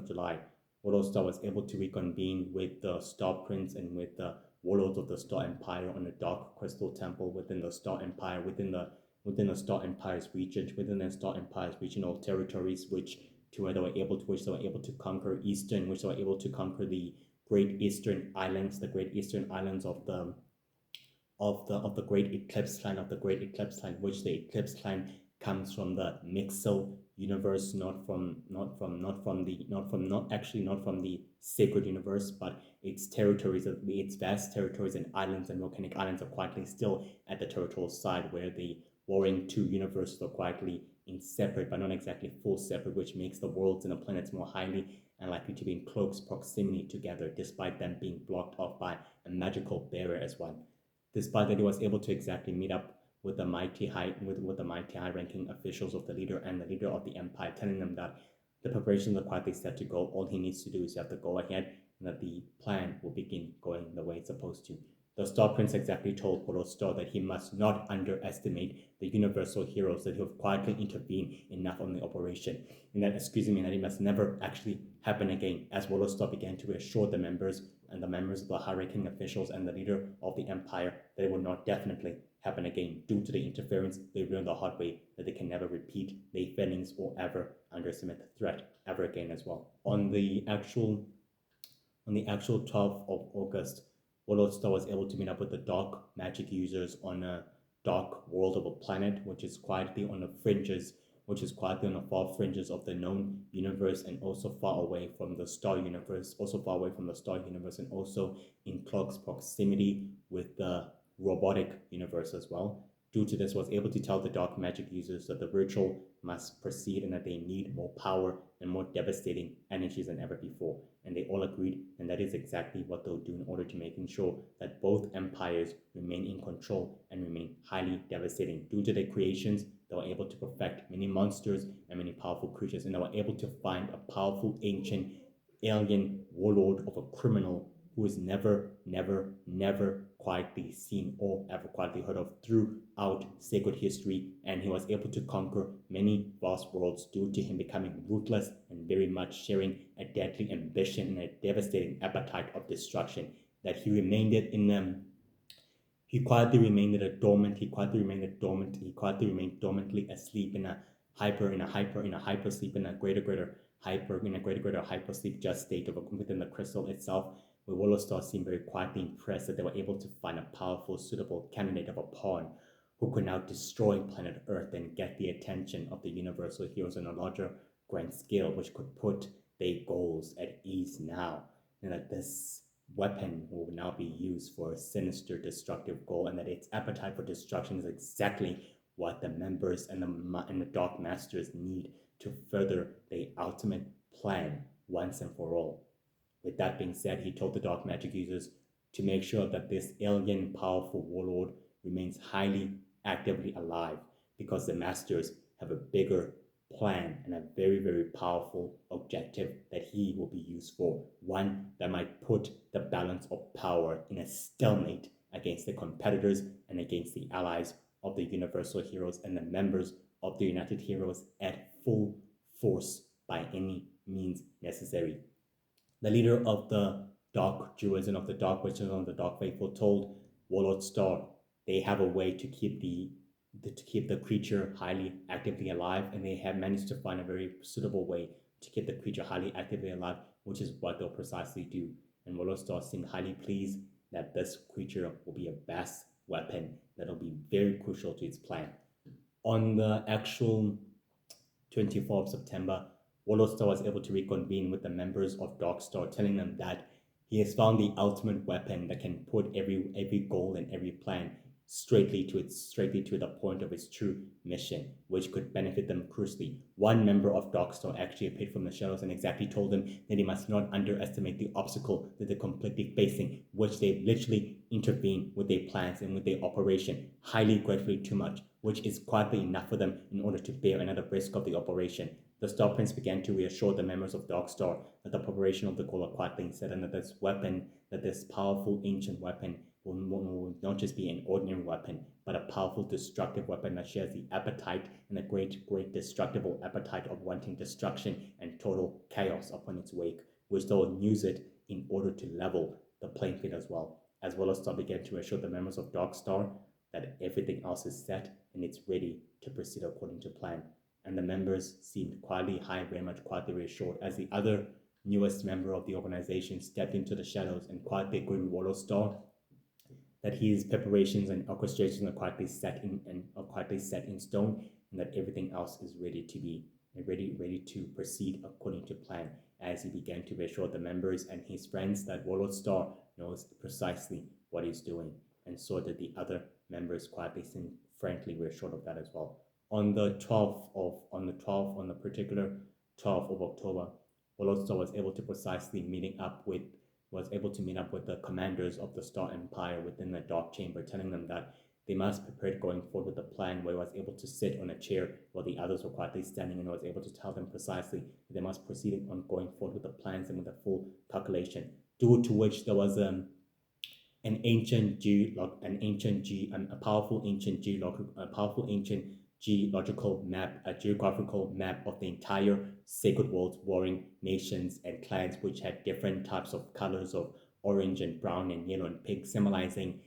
July, Warlord Star was able to reconvene with the Star Prince and with the Warlords of the Star Empire on the Dark Crystal Temple within the Star Empire, within the Star Empire's regional territories, which they were able to conquer Eastern, which they were able to conquer the Great Eastern Islands, the Great Eastern Islands of the Great Eclipse Line, which the eclipse line comes from the Mixel universe, not from the sacred universe, but its territories, its vast territories and islands and volcanic islands are quietly still at the territorial side, where the warring two universes are quietly in separate but not exactly full separate, which makes the worlds and the planets more highly and likely to be in close proximity together, despite them being blocked off by a magical barrier as well. Despite that, he was able to exactly meet up with the mighty high-ranking officials of the leader and the leader of the empire, telling them that the preparations are quietly set to go. All he needs to do is have to go ahead, and that the plan will begin going the way it's supposed to. The Star Prince exactly told Warlord Star that he must not underestimate the universal heroes that have quietly intervened enough on the operation, and that it must never actually happen again. As Warlord Star began to reassure the members of the high-ranking officials and the leader of the empire that it will not definitely happen again. Due to the interference, they learned the hard way that they can never repeat their failings or ever underestimate the threat ever again as well. On the actual 12th of August, Warlord Star was able to meet up with the dark magic users on a dark world of a planet, which is quietly on the far fringes of the known universe, and also far away from the star universe, and also in close proximity with the robotic universe as well. Due to this, was able to tell the dark magic users that the ritual must proceed and that they need more power and more devastating energies than ever before. And they all agreed, and that is exactly what they'll do in order to making sure that both empires remain in control and remain highly devastating. Due to their creations, they were able to perfect many monsters and many powerful creatures, and they were able to find a powerful ancient alien warlord of a criminal who is never quietly seen or ever quietly heard of throughout sacred history, and he was able to conquer many vast worlds due to him becoming ruthless and very much sharing a deadly ambition and a devastating appetite of destruction. That he remained it in them. He quietly remained dormant. He quietly remained dormantly asleep in a hyper sleep, in a greater hyper sleep just state of within the crystal itself. Where Warlord Star seemed very quietly impressed that they were able to find a powerful, suitable candidate of a pawn who could now destroy planet Earth and get the attention of the universal heroes on a larger grand scale, which could put their goals at ease now. And that this weapon will now be used for a sinister, destructive goal, and that its appetite for destruction is exactly what the members and the Dark Masters need to further their ultimate plan once and for all. With that being said, he told the dark magic users to make sure that this alien powerful warlord remains highly actively alive, because the masters have a bigger plan and a very powerful objective that he will be used for. One that might put the balance of power in a stalemate against the competitors and against the allies of the universal heroes and the members of the United Heroes at full force by any means necessary. The leader of the Dark Druids and of the Dark Witches and the Dark Faithful told Warlord Star they have a way to keep the creature highly actively alive, and they have managed to find a very suitable way to keep the creature highly actively alive, which is what they'll precisely do. And Warlord Star seemed highly pleased that this creature will be a vast weapon that'll be very crucial to its plan. On the actual 24th of September, Warlord Star was able to reconvene with the members of Dark Star, telling them that he has found the ultimate weapon that can put every goal and every plan straightly to the point of its true mission, which could benefit them crucially. One member of Dark Star actually appeared from the shadows and exactly told them that he must not underestimate the obstacle that they're completely facing, which they literally intervened with their plans and with their operation highly gratefully too much, which is quietly enough for them in order to bear another risk of the operation. The Star Prince began to reassure the members of Dark Star that the preparation of the goal are quietly set, and that this powerful ancient weapon will not just be an ordinary weapon, but a powerful destructive weapon that shares the appetite and a great destructible appetite of wanting destruction and total chaos upon its wake, which they'll use it in order to level the playing field as well. As well as Star began to assure the members of Dark Star that everything else is set and it's ready to proceed according to plan. And the members seemed very much quietly reassured, as the other newest member of the organization, stepped into the shadows and quietly agreed with Warlord Star that his preparations and orchestrations are quietly set in stone, and that everything else is ready to proceed according to plan. As he began to reassure the members and his friends that Warlord Star knows precisely what he's doing, and so that the other members quietly seemed frankly reassured of that as well. On the particular 12th of October, Warlord Star was able to meet up with the commanders of the Star Empire within the dark chamber, telling them that they must prepare going forward with the plan, where he was able to sit on a chair while the others were quietly standing, and was able to tell them precisely that they must proceed on going forward with the plans and with the full calculation. Due to which there was a powerful ancient geological map, a geographical map of the entire sacred world's warring nations and clans, which had different types of colors of orange and brown and yellow and pink, symbolizing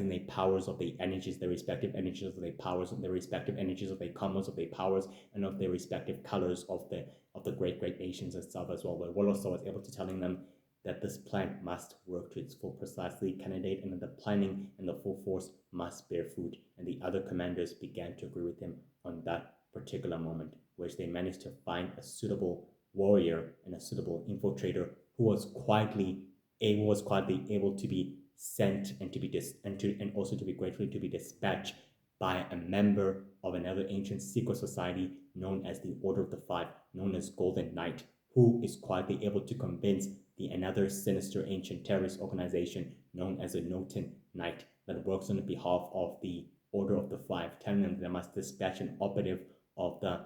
the powers of the energies, the respective energies of the powers, the respective energies of the commons of the powers, and of the respective colors of the great nations itself as well. Where Warlord was able to telling them that this plan must work to its full precisely candidate, and that the planning and the full force must bear fruit. And the other commanders began to agree with him on that particular moment, which they managed to find a suitable warrior and a suitable infiltrator who was quietly able to be sent and also to be gratefully to be dispatched by a member of another ancient secret society known as the Order of the Five, known as Golden Knight, who is quietly able to convince another sinister ancient terrorist organization known as the Noten Knight that works on the behalf of the Order of the Five, telling them they must dispatch an operative of the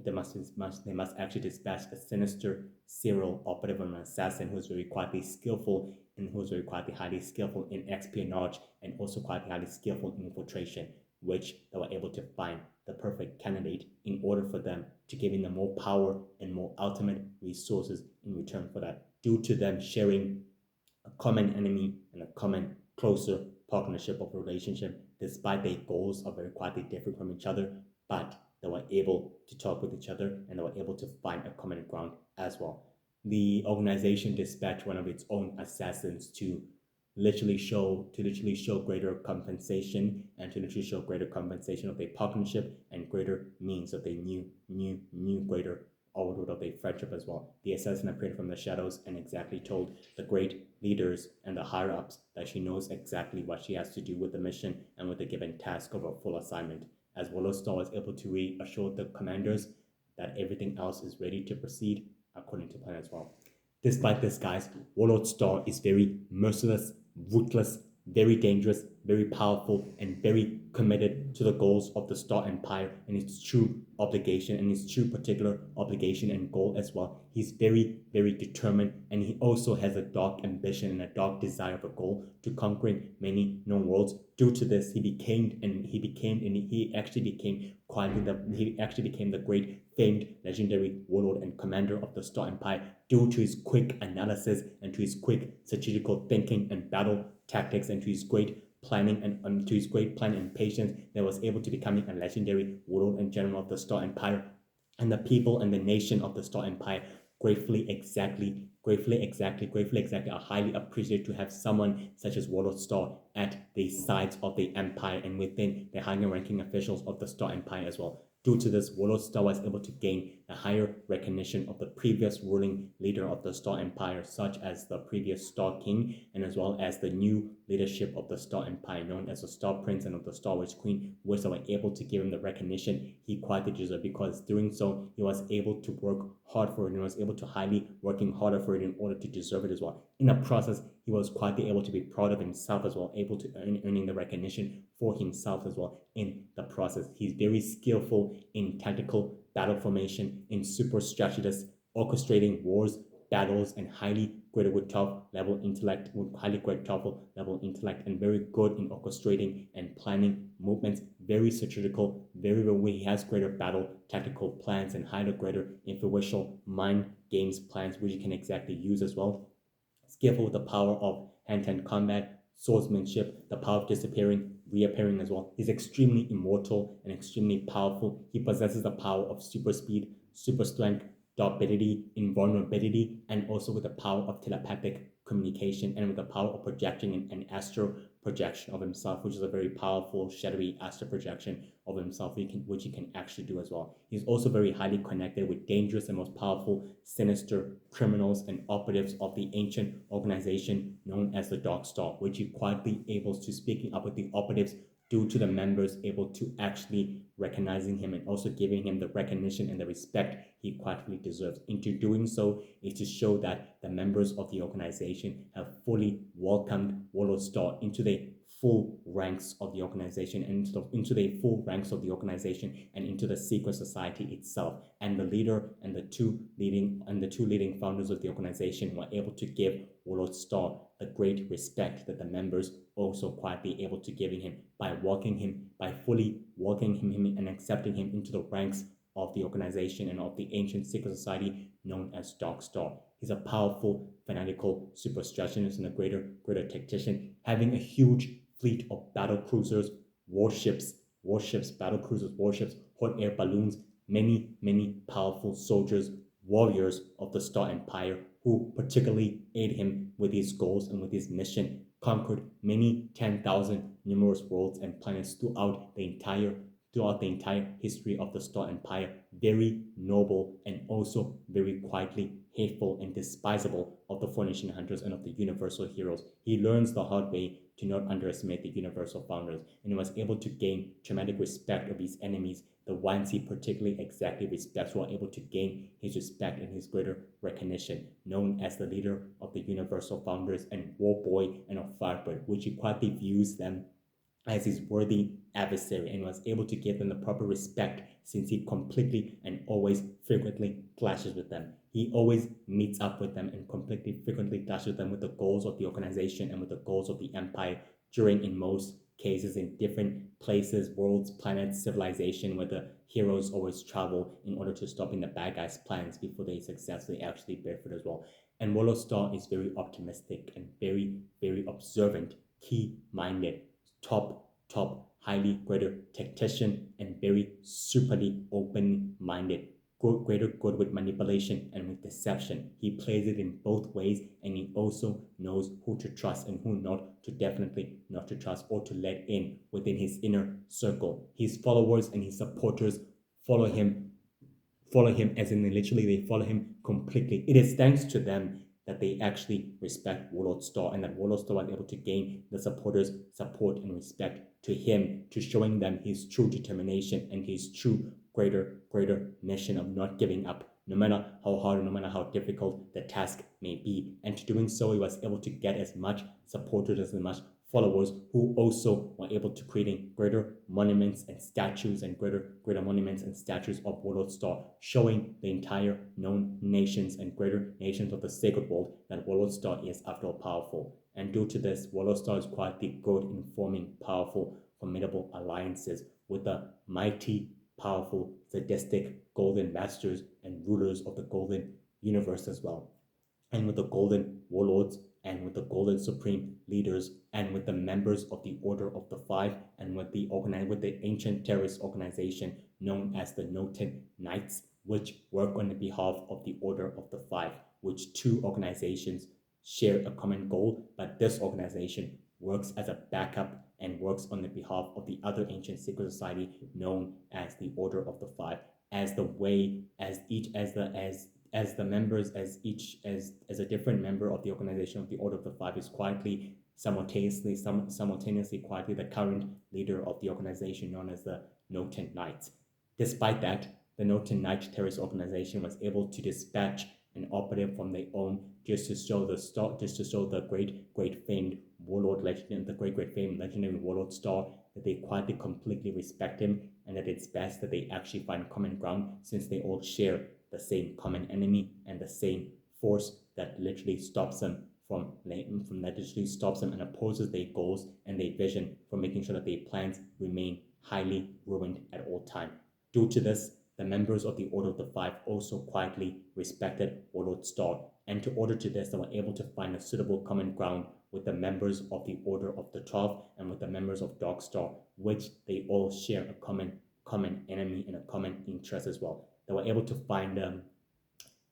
they must actually dispatch a sinister serial operative and an assassin who's very quietly skillful and who's very quietly highly skillful in espionage and also quietly highly skillful in infiltration, which they were able to find the perfect candidate in order for them to give them more power and more ultimate resources in return for that, due to them sharing a common enemy and a common closer partnership of relationship, despite their goals are very quietly different from each other, but they were able to talk with each other and they were able to find a common ground as well. The organization dispatched one of its own assassins to literally show greater compensation and to literally show greater compensation of their partnership and greater means of their new greater outward of their friendship as well. The assassin appeared from the shadows and exactly told the great leaders and the higher ups that she knows exactly what she has to do with the mission and with the given task of a full assignment. As Warlord Star was able to reassure the commanders that everything else is ready to proceed according to plan as well. Despite this, guys, Warlord Star is very merciless, ruthless, very dangerous, very powerful, and very committed to the goals of the Star Empire and its true obligation and its true particular obligation and goal as well. He's very, very determined, and he also has a dark ambition and a dark desire of a goal to conquering many known worlds. Due to this, he actually became the great famed legendary warlord and commander of the Star Empire, due to his quick analysis and to his quick strategical thinking and battle tactics, and to his great planning and patience, that was able to becoming a legendary warlord and general of the Star Empire. And the people and the nation of the Star Empire gratefully are highly appreciated to have someone such as Warlord Star at the sides of the Empire and within the higher ranking officials of the Star Empire as well. Due to this, Warlord Star was able to gain a higher recognition of the previous ruling leader of the Star Empire, such as the previous Star King, and as well as the new leadership of the Star Empire, known as the Star Prince and of the Star Witch Queen, which they were able to give him the recognition he quite deserved, because doing so, he was able to work hard for it, and was able to working harder for it in order to deserve it as well. In the process, he was quite able to be proud of himself as well, able to earning the recognition for himself as well in the process. He's very skillful in tactical battle formation, in super strategist, orchestrating wars, battles, and highly great with top level intellect, and very good in orchestrating and planning movements, very strategical, very well. He has greater battle tactical plans and highly greater influential mind games plans, which you can exactly use as well. Skillful with the power of hand-to-hand combat, swordsmanship, the power of disappearing, reappearing as well. He's extremely immortal and extremely powerful. He possesses the power of super speed, super strength, indestructibility, invulnerability, and also with the power of telepathic communication and with the power of projecting an astral projection of himself, which is a very powerful, shadowy astral projection of himself, which he can actually do as well. He's also very highly connected with dangerous and most powerful, sinister criminals and operatives of the ancient organization known as the Dark Star, which he quietly able to speaking up with the operatives due to the members able to actually recognizing him and also giving him the recognition and the respect he quietly deserves. Into doing so is to show that the members of the organization have fully welcomed Warlord Star into the full ranks of the organization and into the full ranks of the organization and into the secret society itself. And the leader and the two leading founders of the organization were able to give Warlord Star the great respect that the members also quietly able to giving him by fully welcoming him and accepting him into the ranks of the organization and of the ancient secret society known as Dark Star. He's a powerful, fanatical super strategist and a greater tactician, having a huge fleet of battle cruisers, warships, battle cruisers, warships, hot air balloons, many powerful soldiers, warriors of the Star Empire who particularly aid him with his goals and with his mission, conquered many 10,000 numerous worlds and planets throughout the entire history of the Star Empire. Very noble and also very quietly hateful and despisable of the Four-Nation Hunters and of the Universal Heroes. He learns the hard way to not underestimate the Universal Founders, and he was able to gain traumatic respect of his enemies, the ones he particularly exactly respects, were able to gain his respect and his greater recognition, known as the leader of the Universal Founders and War Boy and of Firebird, which he quietly views them as his worthy adversary and was able to give them the proper respect since he completely and always frequently clashes with them. He always meets up with them and completely frequently clashes with them with the goals of the organization and with the goals of the empire during, in most cases, in different places, worlds, planets, civilization, where the heroes always travel in order to stop in the bad guys' plans before they successfully actually bear fruit as well. And Warlord Star is very optimistic and very observant, key-minded, top, highly greater tactician and very superly open-minded, greater good with manipulation and with deception. He plays it in both ways, and he also knows who to trust and who not to definitely not to trust or to let in within his inner circle. His followers and his supporters follow him as in literally they follow him completely. It is thanks to them that they actually respect Warlord Star and that Warlord Star was able to gain the supporters' support and respect to him, to showing them his true determination and his true greater mission of not giving up, no matter how hard or no matter how difficult the task may be. And to doing so, he was able to get as much supporters, as much followers who also were able to create greater monuments and statues and greater monuments and statues of Warlord Star, showing the entire known nations and greater nations of the sacred world that Warlord Star is after all powerful. And due to this, Warlord Star is quietly good in forming powerful, formidable alliances with the mighty, powerful, sadistic golden masters and rulers of the golden universe as well, and with the golden warlords and with the golden supreme leaders and with the members of the Order of the Five and with the ancient terrorist organization known as the Noten Knights, which work on the behalf of the Order of the Five, which two organizations share a common goal, but this organization works as a backup and works on the behalf of the other ancient secret society known as the Order of the Five, as the way as the members as a different member of the organization of the Order of the Five is quietly simultaneously quietly the current leader of the organization known as the Noten Knights. Despite that, the Noten Knight terrorist organization was able to dispatch an operative from their own just to show the great famed warlord legend, the great famed legendary Warlord Star, that they quietly completely respect him and that it's best that they actually find common ground since they all share the same common enemy and the same force that literally stops them and opposes their goals and their vision for making sure that their plans remain highly ruined at all time. Due to this, the members of the Order of the Five also quietly respected Warlord Star, and to order to this, they were able to find a suitable common ground with the members of the Order of the 12 and with the members of Dark Star, which they all share a common enemy and a common interest as well. They were able to find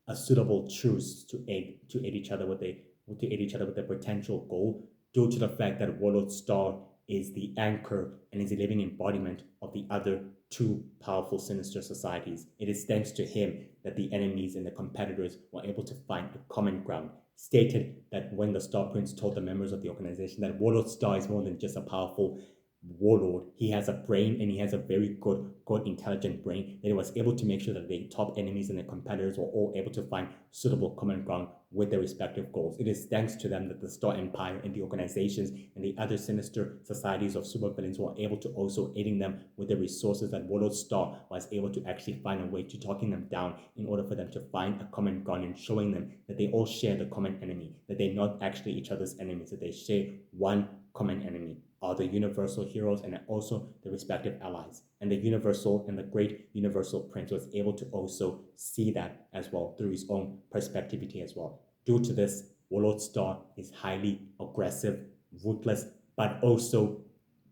a suitable truce to aid each other with a potential goal, due to the fact that Warlord Star is the anchor and is a living embodiment of the other two powerful sinister societies. It is thanks to him that the enemies and the competitors were able to find a common ground. Stated that when the Star Prince told the members of the organization that Warlord Star is more than just a powerful warlord, he has a brain, and he has a very good intelligent brain, that he was able to make sure that the top enemies and the competitors were all able to find suitable common ground with their respective goals. It is thanks to them that the Star Empire and the organizations and the other sinister societies of supervillains were able to also aiding them with the resources, that Warlord Star was able to actually find a way to talking them down in order for them to find a common ground, and showing them that they all share the common enemy, that they're not actually each other's enemies, that they share one common enemy, are the universal heroes and also the respective allies. And the universal and the great universal prince was able to also see that as well through his own perspectivity as well. Due to this, Warlord Star is highly aggressive, ruthless, but also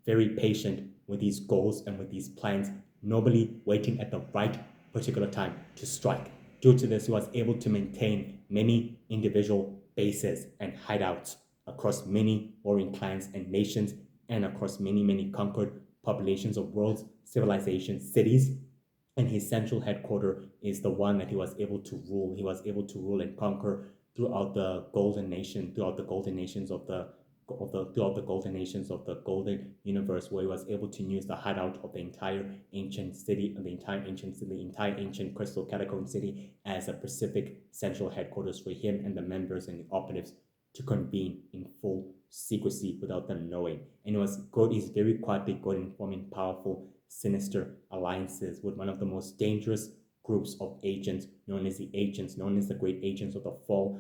very patient with these goals and with these plans, nobly waiting at the right particular time to strike. Due to this, he was able to maintain many individual bases and hideouts across many warring clans and nations, and across many conquered populations of worlds, civilizations, cities. And his central headquarters is the one that he was able to rule. He was able to rule and conquer throughout the golden nations of the golden nations of the golden universe, where he was able to use the hideout of the entire ancient city, the entire ancient crystal catacomb city, as a specific central headquarters for him and the members and the operatives to convene in full secrecy without them knowing. And it was good, he's very quietly good in forming powerful, sinister alliances with one of the most dangerous groups of agents, known as the great agents of the fall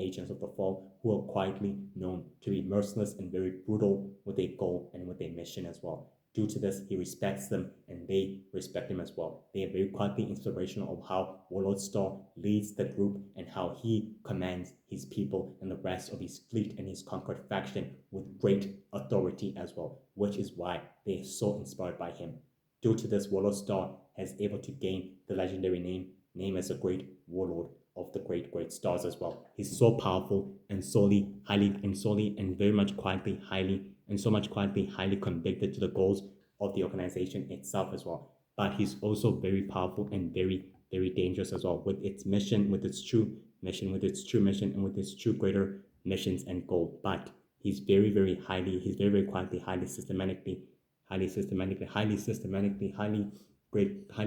agents of the fall, who are quietly known to be merciless and very brutal with a goal and with a mission as well. Due to this, he respects them and they respect him as well. They are very quietly inspirational of how Warlord Star leads the group and how he commands his people and the rest of his fleet and his conquered faction with great authority as well, which is why they are so inspired by him. Due to this, Warlord Star has able to gain the legendary name as a great warlord of the great stars as well. He's so powerful and solely and very much quietly highly convicted to the goals of the organization itself as well. But he's also very powerful and very dangerous as well, with its mission, with its true mission, and with its true greater missions and goal. But he's very quietly, highly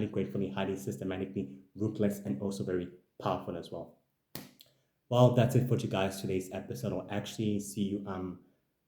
gratefully, highly systematically ruthless, and also very powerful as well. Well, that's it for you guys today's episode. I'll actually see you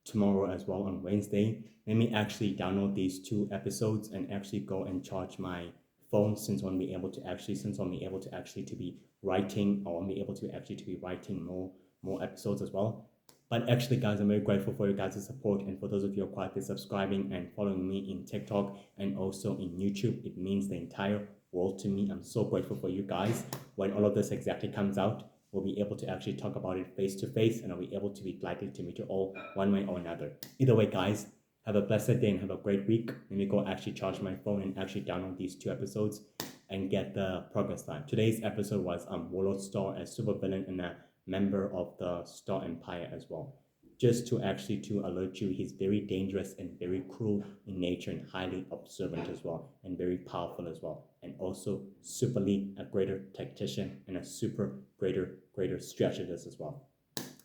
tomorrow as well on Wednesday. Let me actually download these 2 episodes and actually go and charge my phone, since I'll be able to actually to be writing, or I'll be able to actually to be writing more episodes as well. But actually, guys, I'm very grateful for your guys' support, and for those of you who are quietly subscribing and following me in TikTok and also in YouTube. It means the entire world to me. I'm so grateful for you guys. When all of this exactly comes out, we'll be able to actually talk about it face to face, and I'll be able to be glad to meet you all one way or another. Either way, guys, have a blessed day and have a great week. Let me go actually charge my phone and actually download these 2 episodes and get the progress time. Today's episode was Warlord Star as supervillain and a member of the Star Empire as well. Just to actually to alert you, he's very dangerous and very cruel in nature, and highly observant as well, and very powerful as well, and also superly a greater tactician and a super greater strategist as well.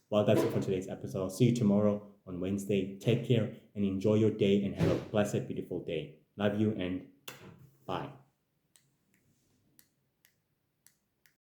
Well, that's it for today's episode. I'll see you tomorrow on Wednesday. Take care and enjoy your day, and have a blessed, beautiful day. Love you, and bye.